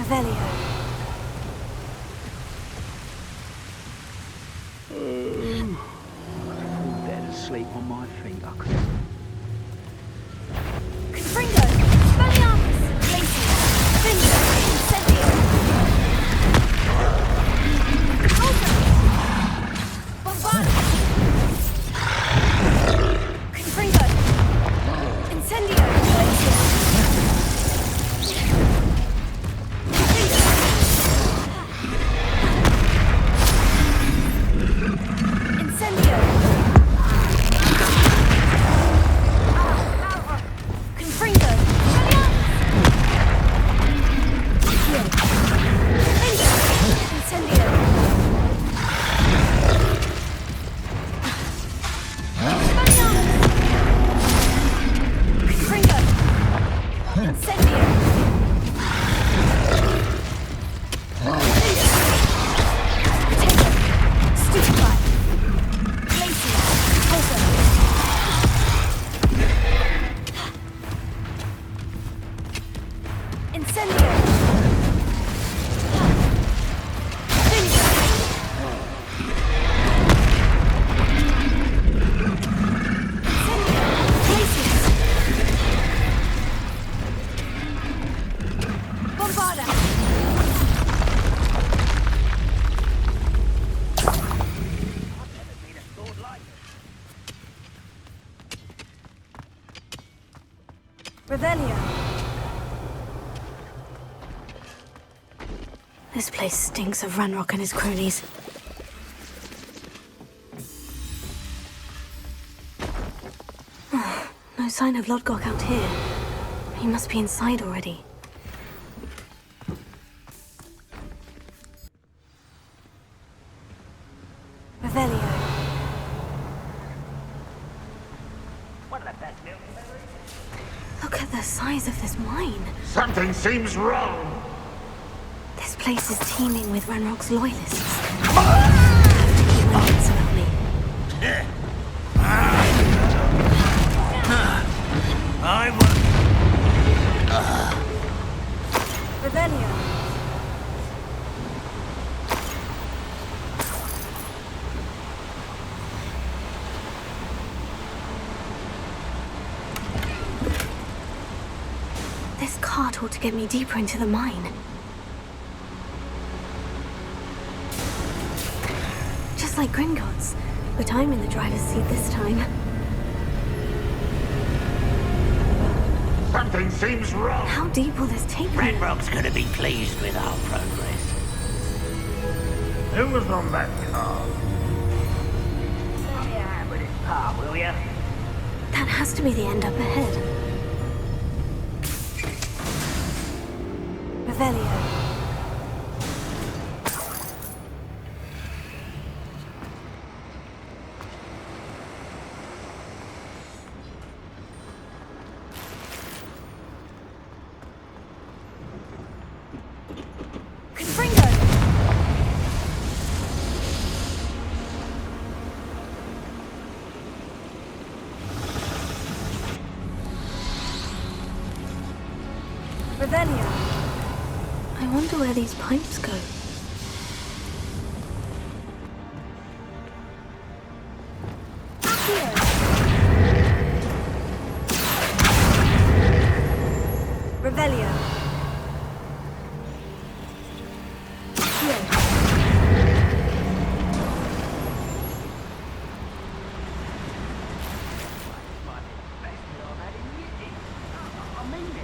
Revelio. Fall dead asleep on my finger. Confringo! Spelliarmus! Lacey! Finger! Incendio! Alter! Bombarda! Confringo! Incendio! Lacey! Incendio! Confringo! Incendio! Confringo! Incendio! Stupefy! Lacey! Pulsar! Incendio! Finger! Incendio! Glacius! Bombarda! Revelio! This place stinks of Ranrock and his cronies. No sign of Lodgok out here. He must be inside already. Revelio. Look at the size of this mine. Something seems wrong. This place is teeming with Ranrock's loyalists. I have to keep my wits about me. I will. Revelio. This cart ought to get me deeper into the mine. Just like Gringotts, but I'm in the driver's seat this time. Something seems wrong. How deep will this take me? Ranrock's gonna be pleased with our progress. Who was on that car? Yeah, with his pa, will ya? That has to be the end up ahead. Revelio. Confringo! Revelio. I wonder where these pipes go. Here. Revelio. Here.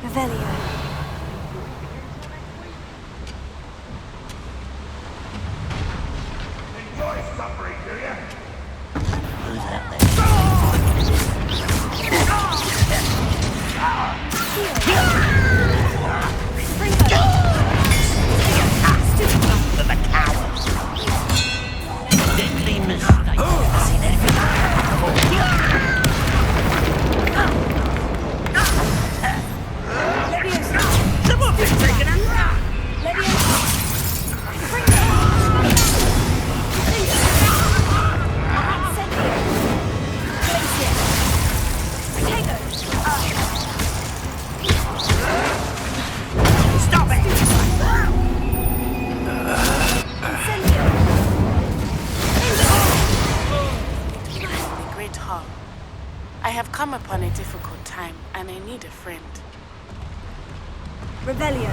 Revelio. Enjoy suffering, do you? Who's that there? For the cowards. Deadly mistake. I've seen anything like that before. Someone been taken and run! come upon a difficult time and I need a friend. Rebellion.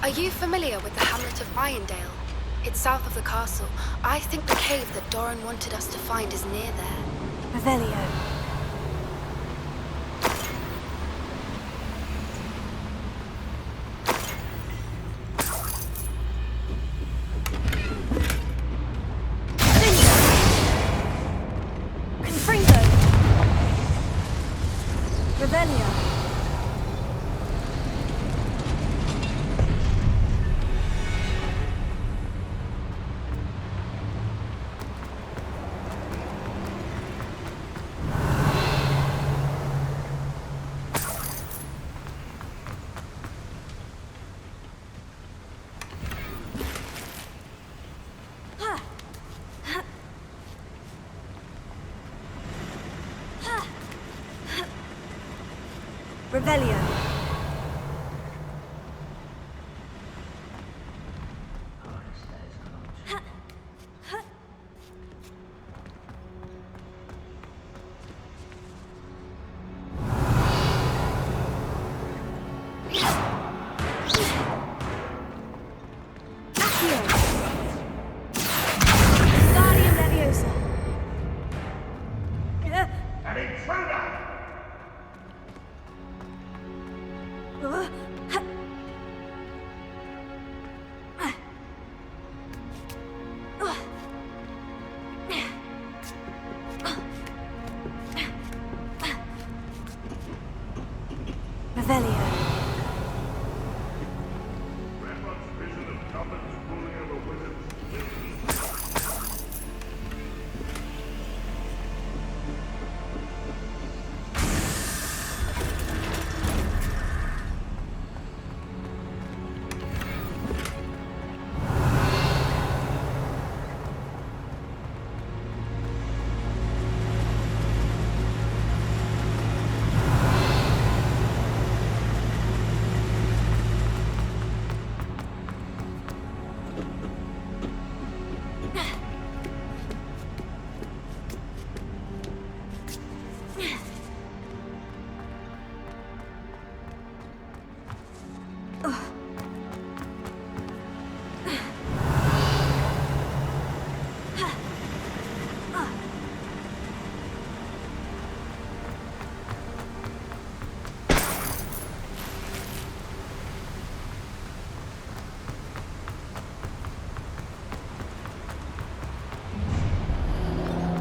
Are you familiar with the hamlet of Irondale? It's south of the castle. I think the cave that Doran wanted us to find is near there. Revelio. Confringo. Revelio. Revelio. Guardian Leviosa. An intruder! Revelio. Ranrock's vision of goblins ruling over wizards.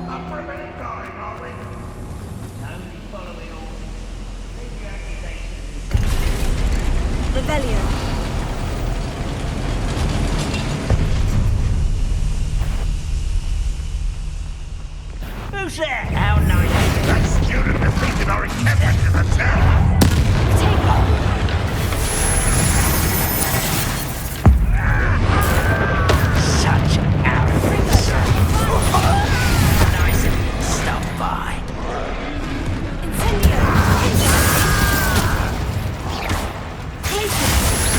Up for a minute going, are we? Only following orders. Leave your accusations. Revelio. Who's there? How nice. That student defeated our encampment in the town! Such arrogance. Nice of you to stop by. Incendio. Glacier.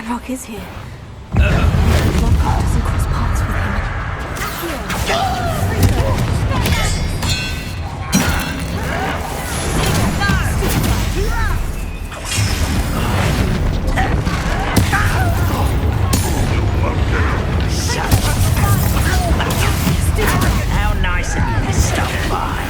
Ranrock is here. Lockhart doesn't cross paths with How nice of you to stop by.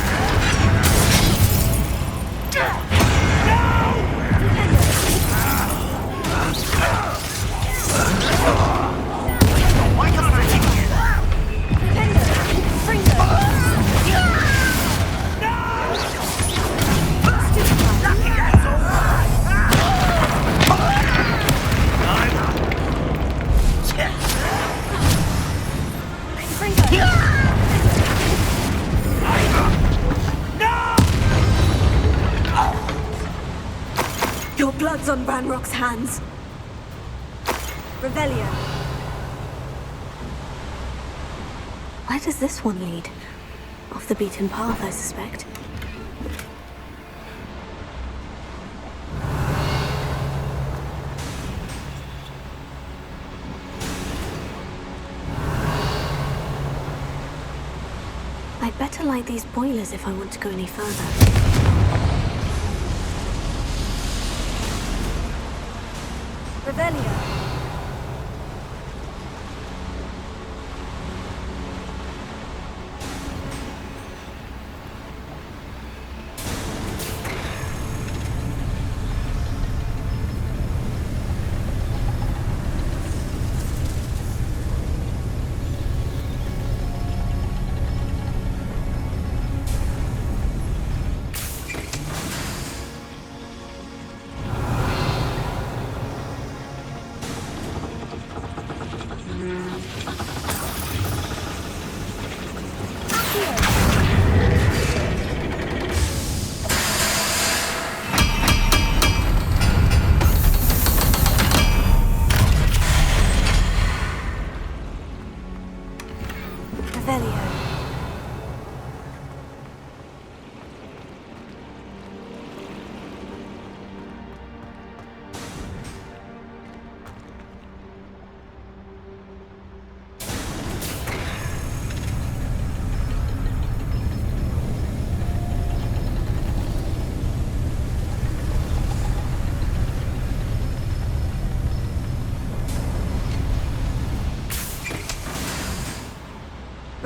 Why can't I hit Your blood's on Ranrock's hands. Revelio. Where does this one lead? Off the beaten path, I suspect. I'd better light these boilers if I want to go any further. Revelio.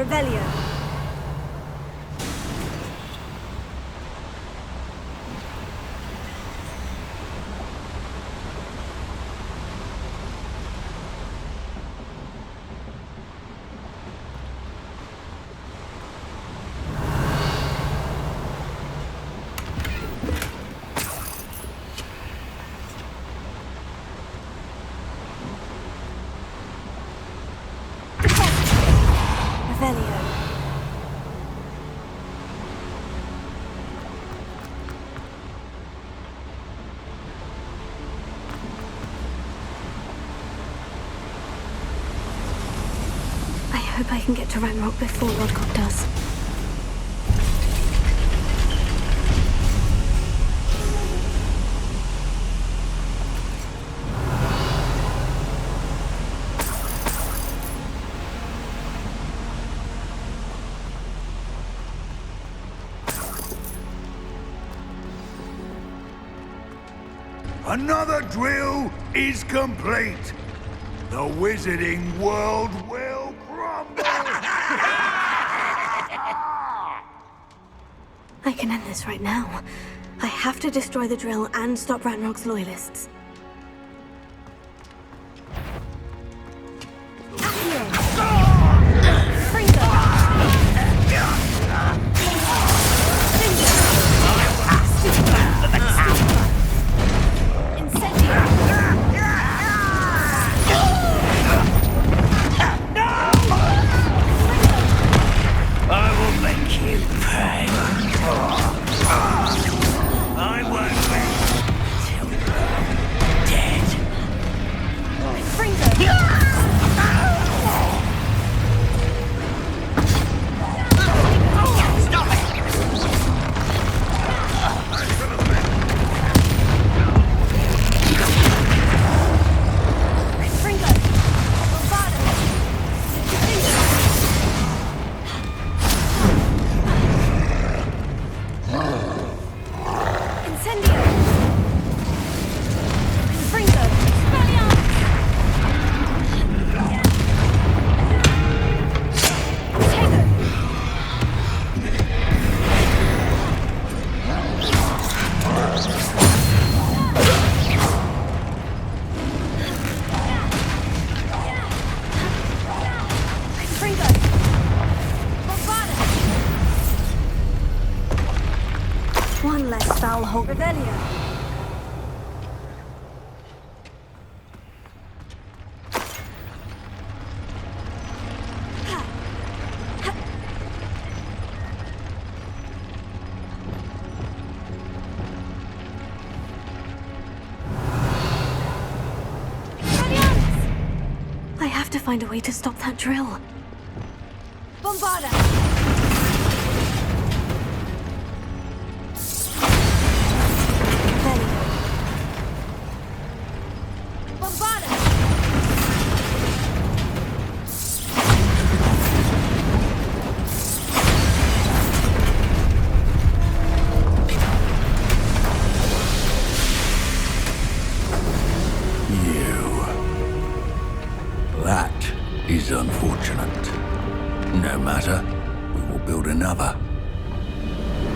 Revelio. Revelio. I hope I can get to Ranrock before Lodgok does. Another drill is complete. The wizarding world will crumble. I can end this right now. I have to destroy the drill and stop Ranrock's loyalists. I won't wait till less foul Hog Revelio. I have to find a way to stop that drill. Bombarda! That is unfortunate. No matter, we will build another.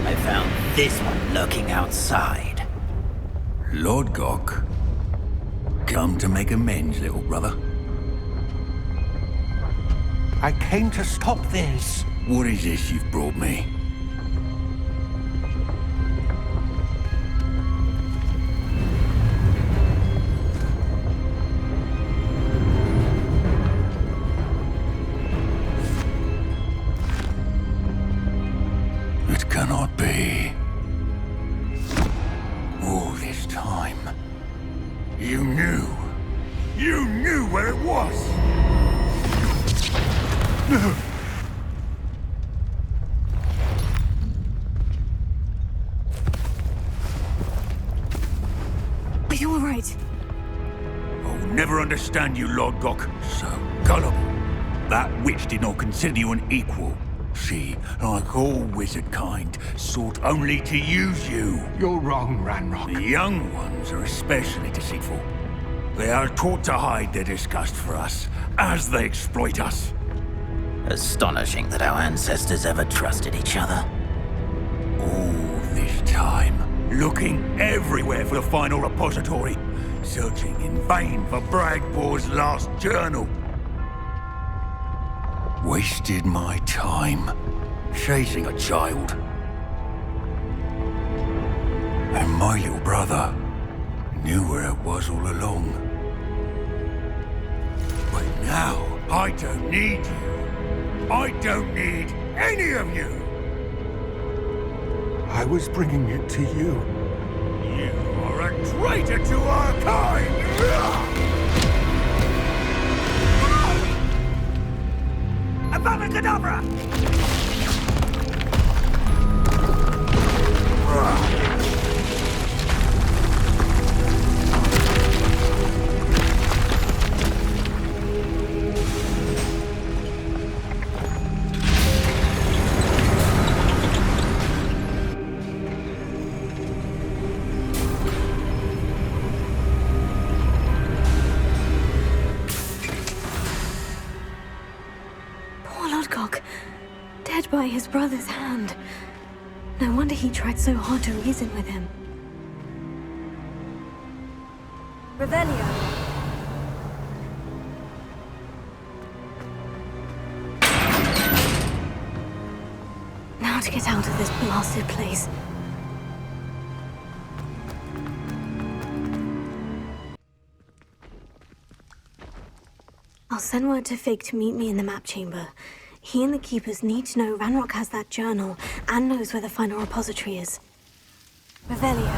I found this one lurking outside. Lord Gok, come to make amends, little brother. I came to stop this. What is this you've brought me? It cannot be. All this time, you knew. You knew where it was. Are you all right? I'll never understand you, Lord Gok. So gullible. That witch did not consider you an equal. She, like all wizard kind, sought only to use you. You're wrong, Ranrock. The young ones are especially deceitful. They are taught to hide their disgust for us, as they exploit us. Astonishing that our ancestors ever trusted each other. All this time, looking everywhere for the final repository, searching in vain for Bragbor's last journal. Wasted my time, chasing a child. And my little brother knew where it was all along. But now, I don't need you. I don't need any of you. I was bringing it to you. You are a traitor to our kind! Abacadabra! Dead by his brother's hand. No wonder he tried so hard to reason with him. Revelio. Now to get out of this blasted place. I'll send word to Fig to meet me in the map chamber. He and the Keepers need to know Ranrock has that journal and knows where the final repository is. Revelio.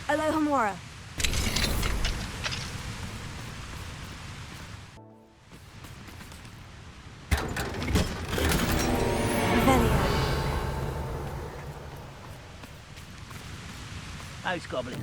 Aloha Mora. House goblin.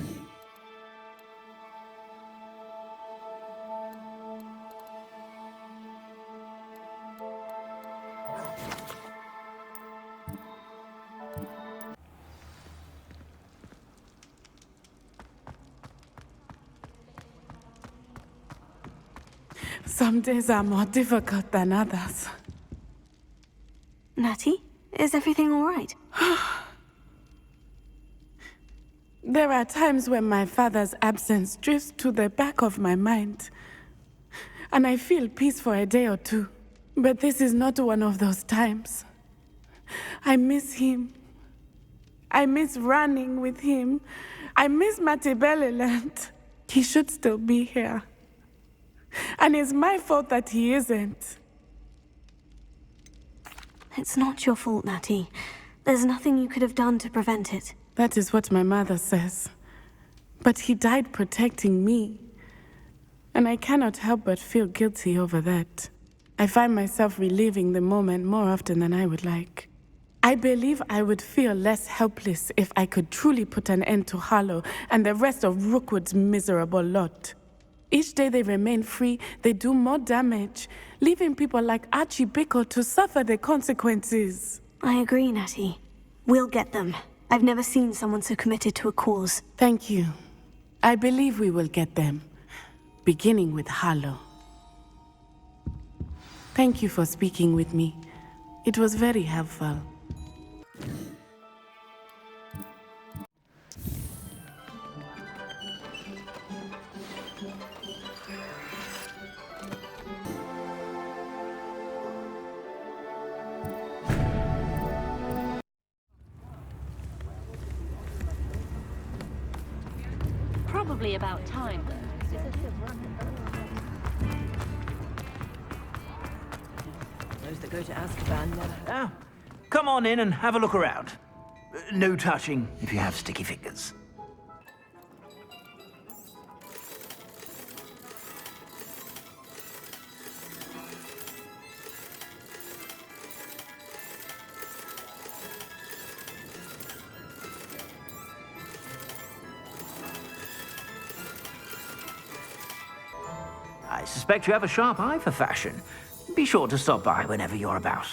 Some days are more difficult than others. Natty, is everything all right? There are times when my father's absence drifts to the back of my mind, and I feel peace for a day or two. But this is not one of those times. I miss him. I miss running with him. I miss Matibeleland. He should still be here. And it's my fault that he isn't. It's not your fault, Natty. There's nothing you could have done to prevent it. That is what my mother says. But he died protecting me. And I cannot help but feel guilty over that. I find myself reliving the moment more often than I would like. I believe I would feel less helpless if I could truly put an end to Harlow and the rest of Rookwood's miserable lot. Each day they remain free, they do more damage, leaving people like Archie Bickle to suffer the consequences. I agree, Natty. We'll get them. I've never seen someone so committed to a cause. Thank you. I believe we will get them, beginning with Harlow. Thank you for speaking with me. It was very helpful. Probably about time, though. Those that go to Azkaban never... Oh, come on in and have a look around. No touching if you have sticky fingers. I suspect you have a sharp eye for fashion. Be sure to stop by whenever you're about.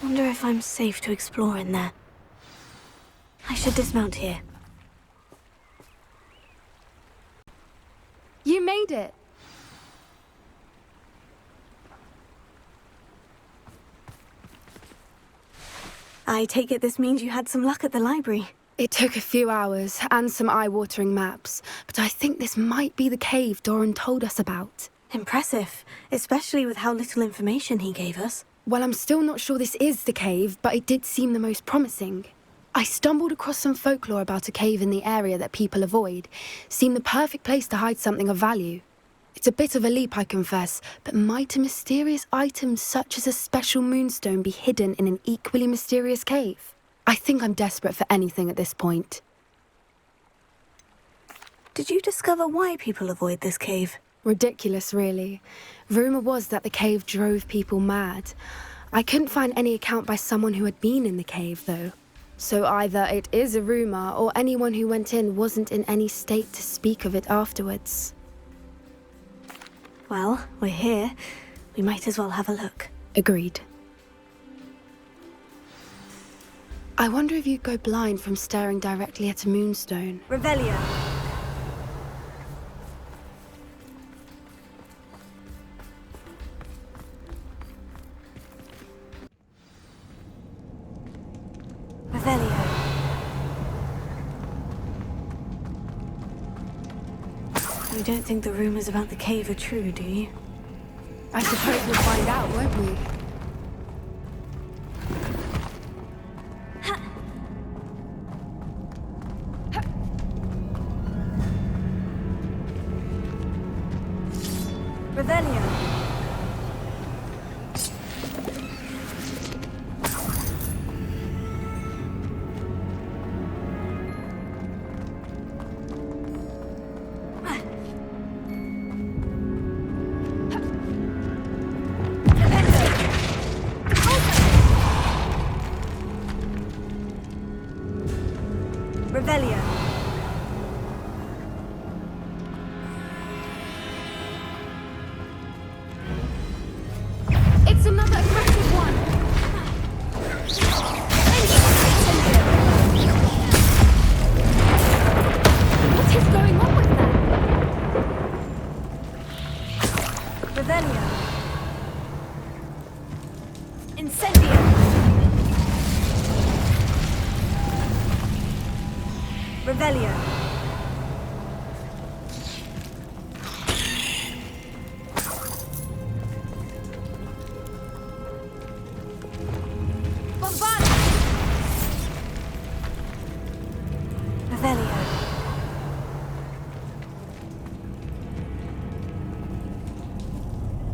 Wonder if I'm safe to explore in there. I should dismount here. You made it! I take it this means you had some luck at the library. It took a few hours and some eye-watering maps, but I think this might be the cave Doran told us about. Impressive, especially with how little information he gave us. Well, I'm still not sure this is the cave, but it did seem the most promising. I stumbled across some folklore about a cave in the area that people avoid. Seemed the perfect place to hide something of value. It's a bit of a leap, I confess, but might a mysterious item such as a special moonstone be hidden in an equally mysterious cave? I think I'm desperate for anything at this point. Did you discover why people avoid this cave? Ridiculous, really. Rumour was that the cave drove people mad. I couldn't find any account by someone who had been in the cave, though. So either it is a rumour, or anyone who went in wasn't in any state to speak of it afterwards. Well, we're here. We might as well have a look. Agreed. I wonder if you'd go blind from staring directly at a moonstone. Revelio. Revelio. You don't think the rumors about the cave are true, do you? I suppose we'll find out, won't we? Revelio. Revelio. It's another aggressive one! Incendio! Revelio. Bombard! Revelio.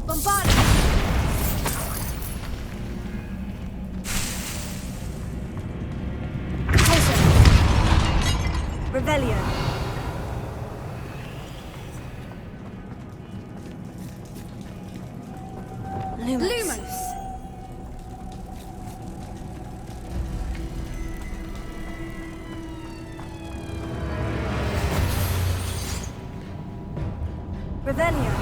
Bombard! Revelio. Lumos. Revelio.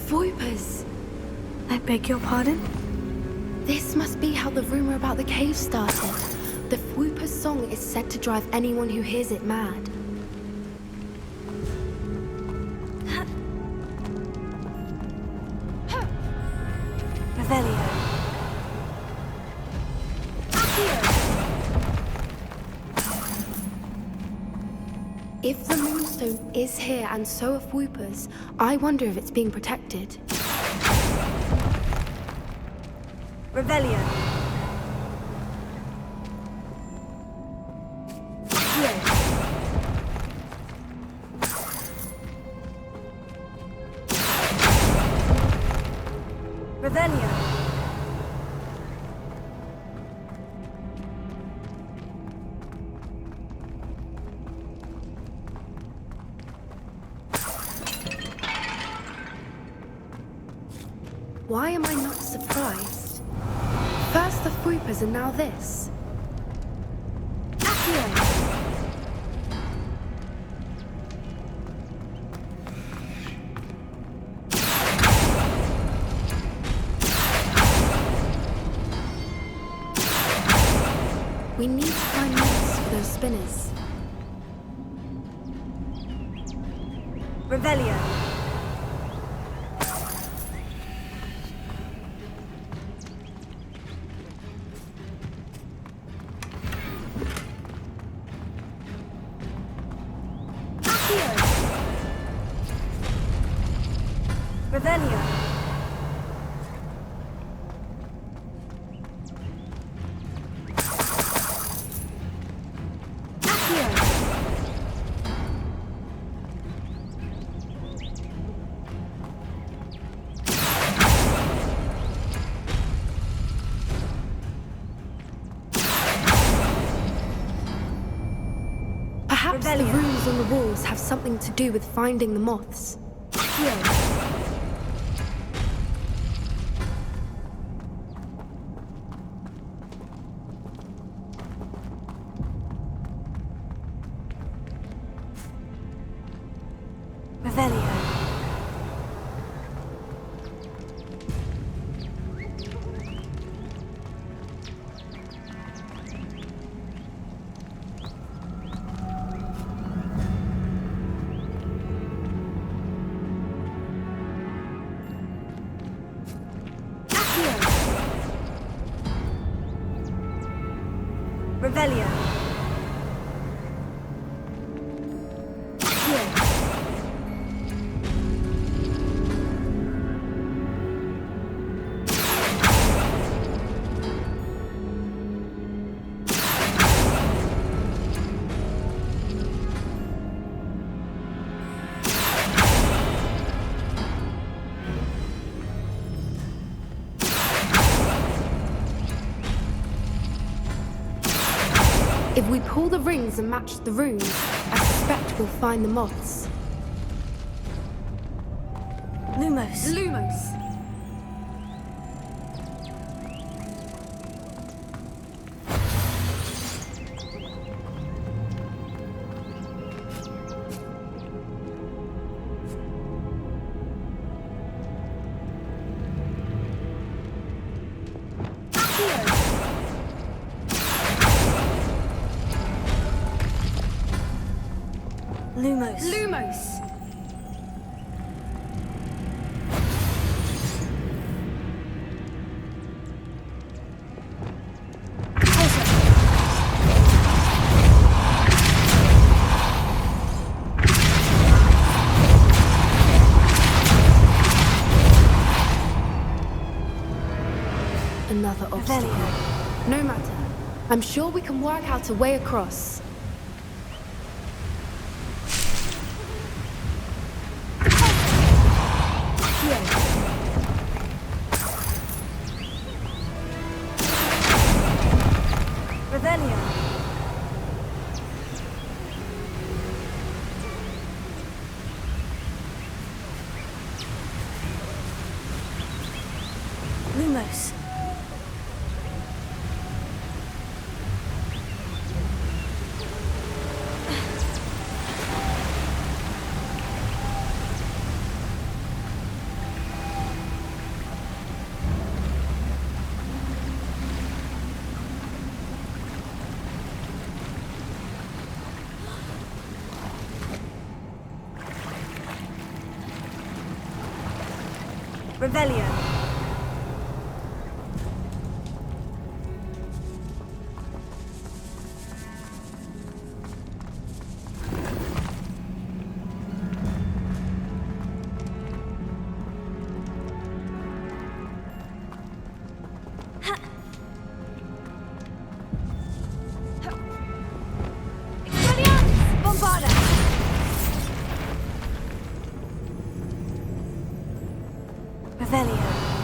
Voipers! I beg your pardon? This must be how the rumor about the cave started. The Whooper's song is said to drive anyone who hears it mad. Revelio. If the Moonstone is here and so are Whoopers, I wonder if it's being protected. Revelio. Revelio. Why am I not surprised? First the Whoopers and now this. We need to find moths for those spinners. Revelio. Revelio. Perhaps the runes on the walls have something to do with finding the moths. Revelio. Revelio. If we pull the rings and match the runes, I suspect we'll find the moths. Lumos. Lumos! Lumos. Lumos! Another obstacle. No matter. I'm sure we can work out a way across. Revelio. Lumos. Revelio. Revelio.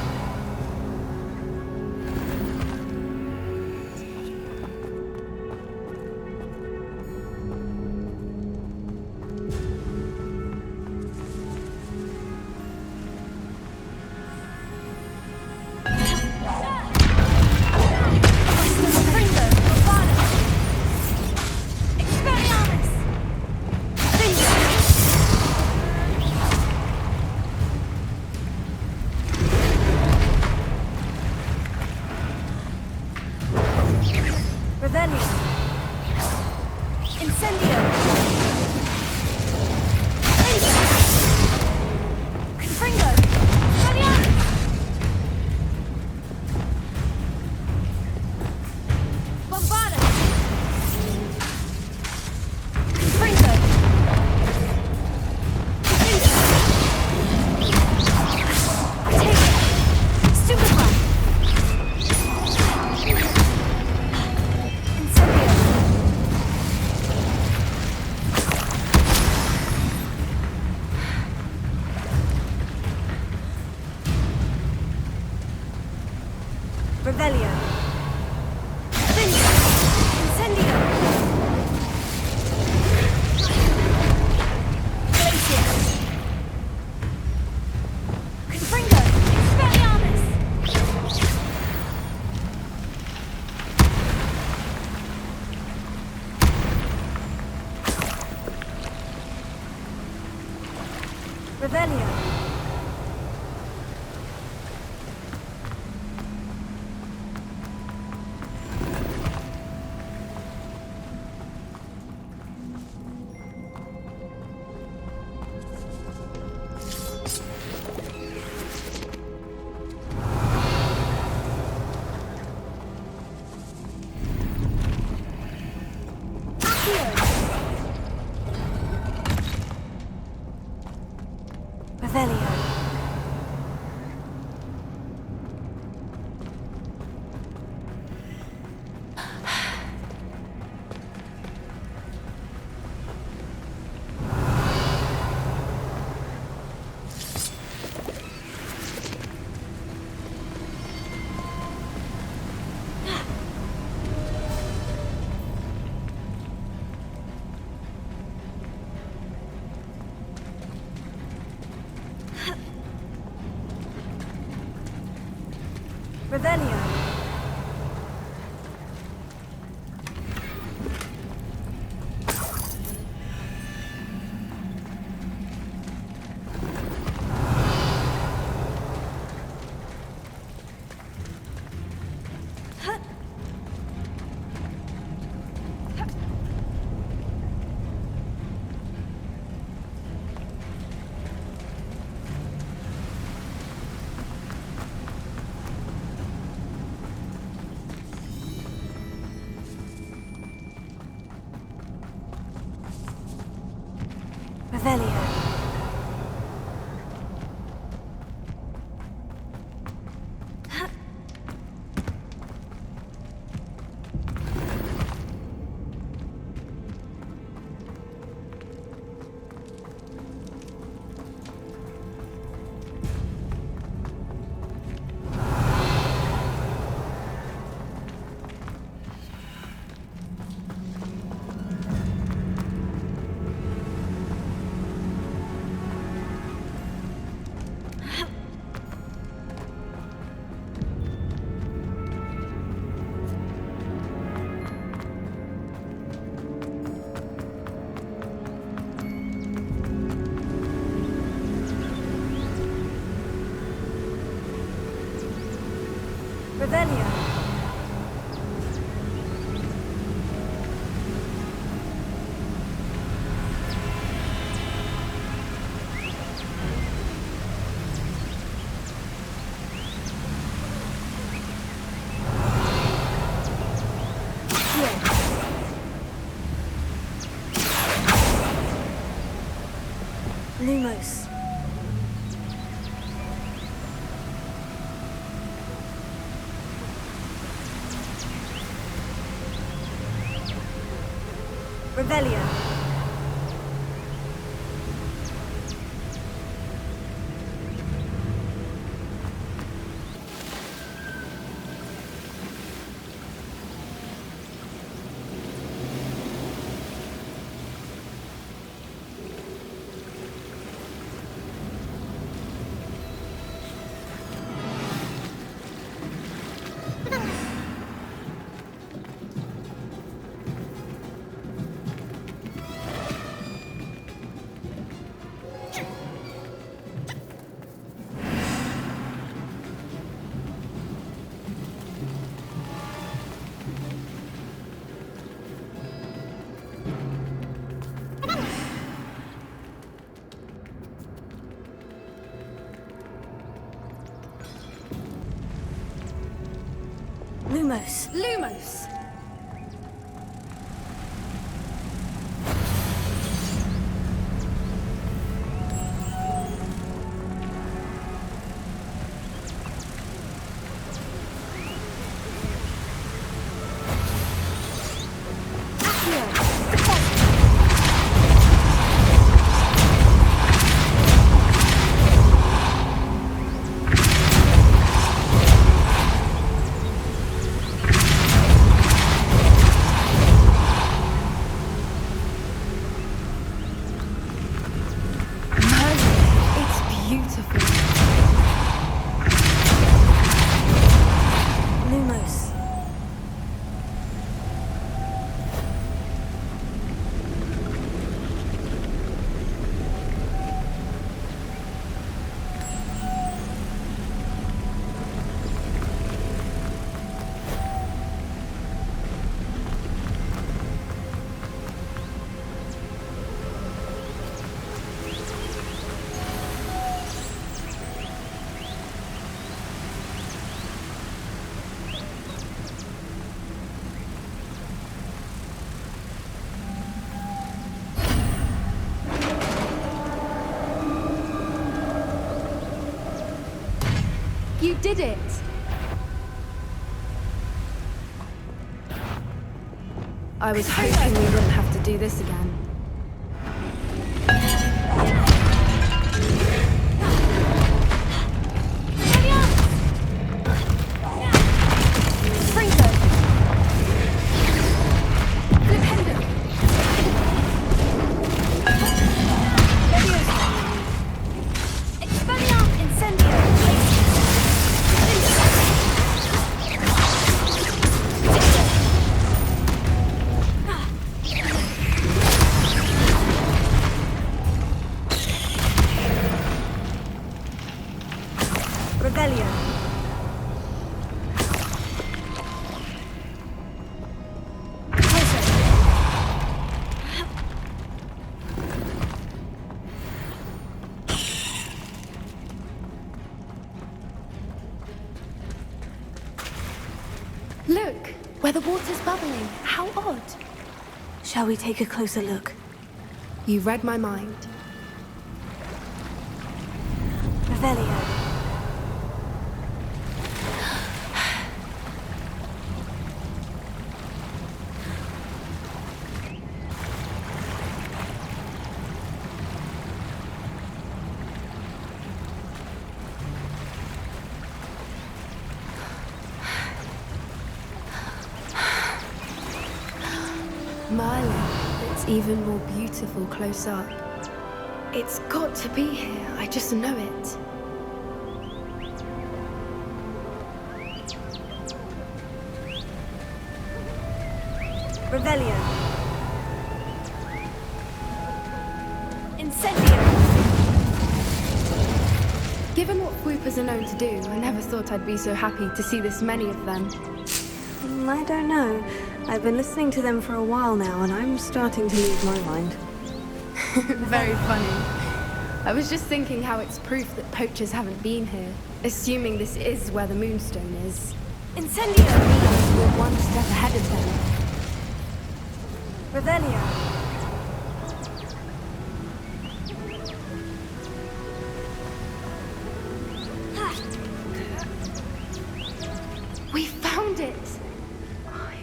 Revelio. Incendio. Glacius. Confringo. Expelliarmus. Revelio. Revelio. Revelio. Revelio. Revelio. Lumos. Revelio. Lumos. Lumos! Lumos. You did it! I was hoping we wouldn't have to do this again. Look, where the water's bubbling. How odd. Shall we take a closer look? You read my mind. Revelio. Merlin, it's even more beautiful close up. It's got to be here, I just know it. Revelio. Incendio. Given what Whoopers are known to do, I never thought I'd be so happy to see this many of them. I don't know. I've been listening to them for a while now, and I'm starting to lose my mind. Very funny. I was just thinking how it's proof that poachers haven't been here, assuming this is where the Moonstone is. Incendio! We're one step ahead of them. Revelio. We found it!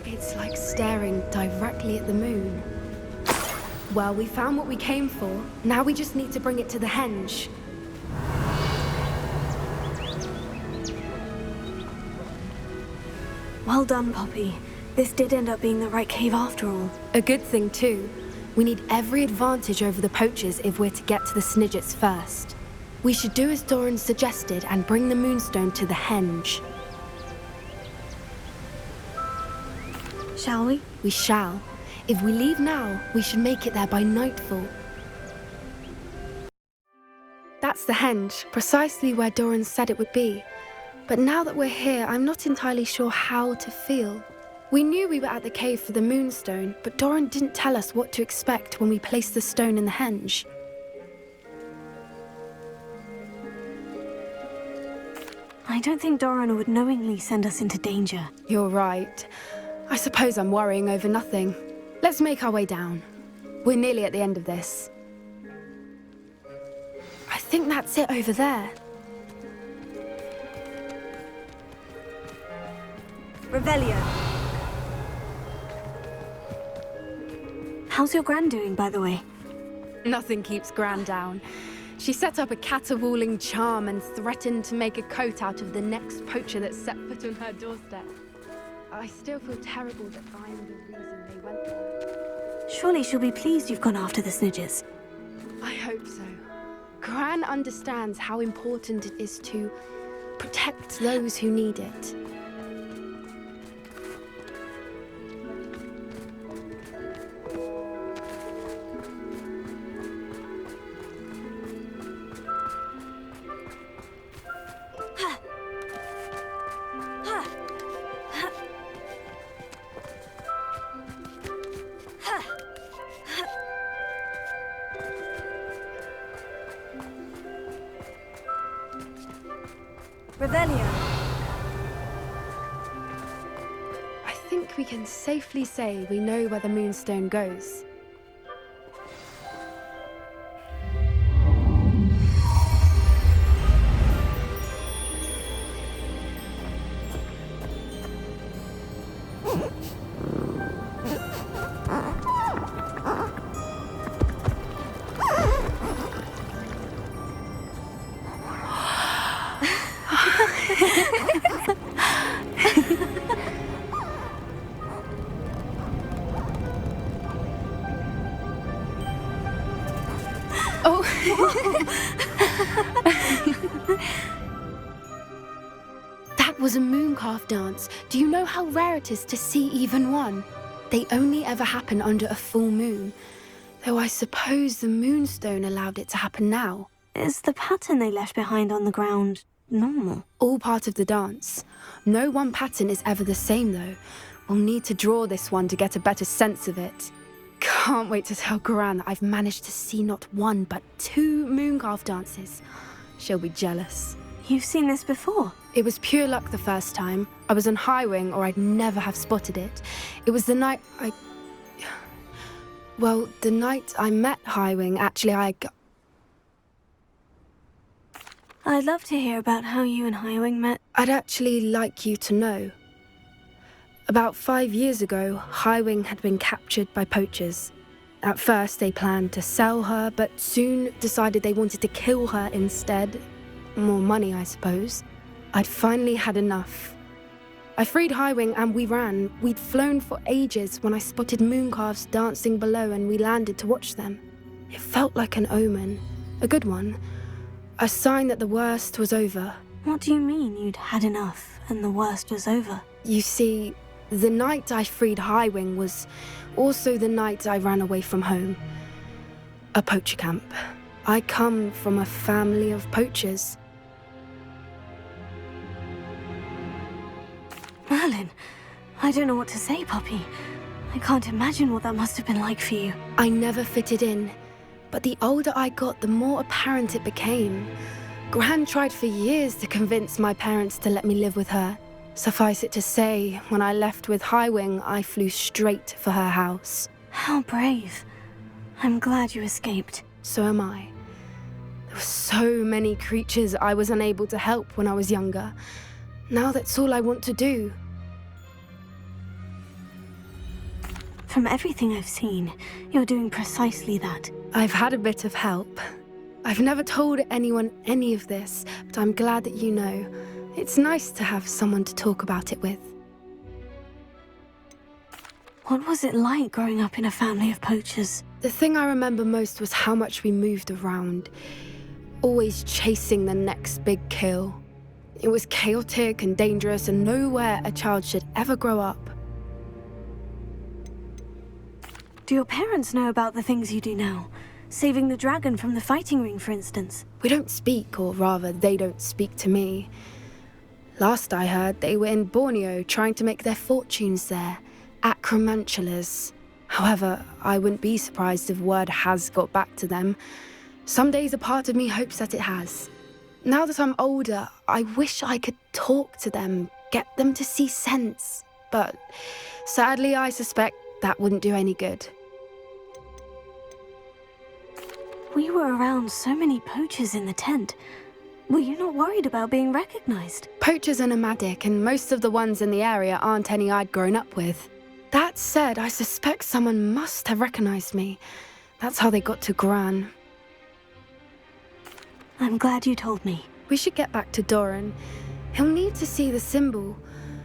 It's like staring directly at the moon. Well, we found what we came for. Now we just need to bring it to the henge. Well done, Poppy. This did end up being the right cave after all. A good thing, too. We need every advantage over the poachers if we're to get to the Snidgets first. We should do as Doran suggested and bring the Moonstone to the henge. Shall we? We shall. If we leave now, we should make it there by nightfall. That's the henge, precisely where Doran said it would be. But now that we're here, I'm not entirely sure how to feel. We knew we were at the cave for the Moonstone, but Doran didn't tell us what to expect when we placed the stone in the henge. I don't think Doran would knowingly send us into danger. You're right. I suppose I'm worrying over nothing. Let's make our way down. We're nearly at the end of this. I think that's it over there. Revelio. How's your Gran doing, by the way? Nothing keeps Gran down. She set up a caterwauling charm and threatened to make a coat out of the next poacher that set foot on her doorstep. I still feel terrible that I'm the reason they went there. Surely she'll be pleased you've gone after the Snidgets. I hope so. Gran understands how important it is to protect those who need it. Revelio. I think we can safely say we know where the Moonstone goes. Oh! That was a mooncalf dance. Do you know how rare it is to see even one? They only ever happen under a full moon. Though I suppose the moonstone allowed it to happen now. Is the pattern they left behind on the ground normal? All part of the dance. No one pattern is ever the same, though. We'll need to draw this one to get a better sense of it. Can't wait to tell Gran that I've managed to see not one, but 2 mooncalf dances. She'll be jealous. You've seen this before? It was pure luck the first time. I was on Highwing, or I'd never have spotted it. It was the night Well, the night I met Highwing, actually, I'd love to hear about how you and Highwing met. I'd actually like you to know. About 5 years ago, Highwing had been captured by poachers. At first, they planned to sell her, but soon decided they wanted to kill her instead. More money, I suppose. I'd finally had enough. I freed Highwing and we ran. We'd flown for ages when I spotted mooncalves dancing below and we landed to watch them. It felt like an omen. A good one. A sign that the worst was over. What do you mean you'd had enough and the worst was over? You see, the night I freed Highwing was also the night I ran away from home. A poacher camp. I come from a family of poachers. Merlin, I don't know what to say, Poppy. I can't imagine what that must have been like for you. I never fitted in, but the older I got, the more apparent it became. Gran tried for years to convince my parents to let me live with her. Suffice it to say, when I left with Highwing, I flew straight for her house. How brave. I'm glad you escaped. So am I. There were so many creatures I was unable to help when I was younger. Now that's all I want to do. From everything I've seen, you're doing precisely that. I've had a bit of help. I've never told anyone any of this, but I'm glad that you know. It's nice to have someone to talk about it with. What was it like growing up in a family of poachers? The thing I remember most was how much we moved around, always chasing the next big kill. It was chaotic and dangerous and nowhere a child should ever grow up. Do your parents know about the things you do now? Saving the dragon from the fighting ring, for instance? We don't speak, or rather, they don't speak to me. Last I heard, they were in Borneo trying to make their fortunes there. Acromantulas. However, I wouldn't be surprised if word has got back to them. Some days a part of me hopes that it has. Now that I'm older, I wish I could talk to them, get them to see sense. But sadly, I suspect that wouldn't do any good. We were around so many poachers in the tent. Were you not worried about being recognized? Poachers are nomadic, and most of the ones in the area aren't any I'd grown up with. That said, I suspect someone must have recognized me. That's how they got to Gran. I'm glad you told me. We should get back to Doran. He'll need to see the symbol,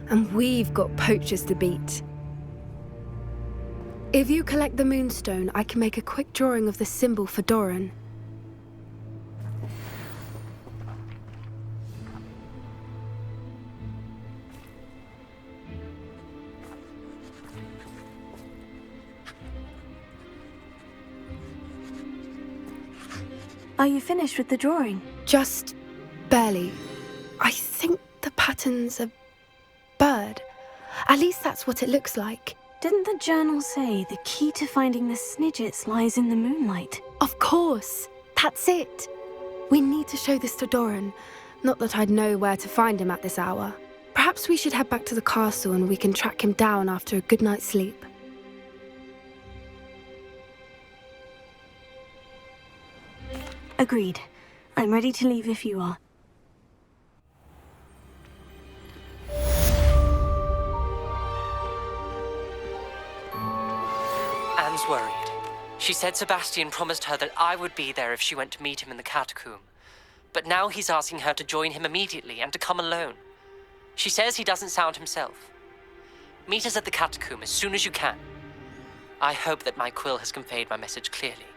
and we've got poachers to beat. If you collect the moonstone, I can make a quick drawing of the symbol for Doran. Are you finished with the drawing? Just barely. I think the pattern's a bird. At least that's what it looks like. Didn't the journal say the key to finding the Snidgets lies in the moonlight? Of course. That's it. We need to show this to Doran. Not that I'd know where to find him at this hour. Perhaps we should head back to the castle and we can track him down after a good night's sleep. Agreed. I'm ready to leave if you are. Anne's worried. She said Sebastian promised her that I would be there if she went to meet him in the catacomb. But now he's asking her to join him immediately and to come alone. She says he doesn't sound himself. Meet us at the catacomb as soon as you can. I hope that my quill has conveyed my message clearly.